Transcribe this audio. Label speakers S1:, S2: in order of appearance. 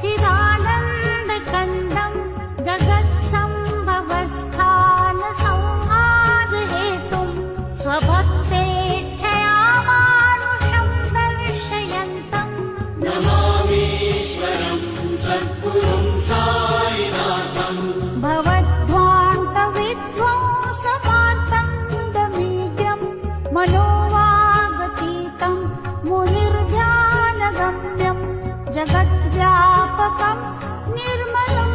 S1: चिदानन्दकन्दं जगत्सम्भवस्थानसंहारहेतुं स्वभक्तेच्छया मानुषं दर्शयन्तं
S2: नमामीश्वरं सद्गुरुं साईनाथं
S1: भवद्ध्वान्तविध्वंसकार्तण्डमीड्यं मनोवागतीतं मुनिर्ध्यानगम्यं जगद्व्यापकं निर्मलं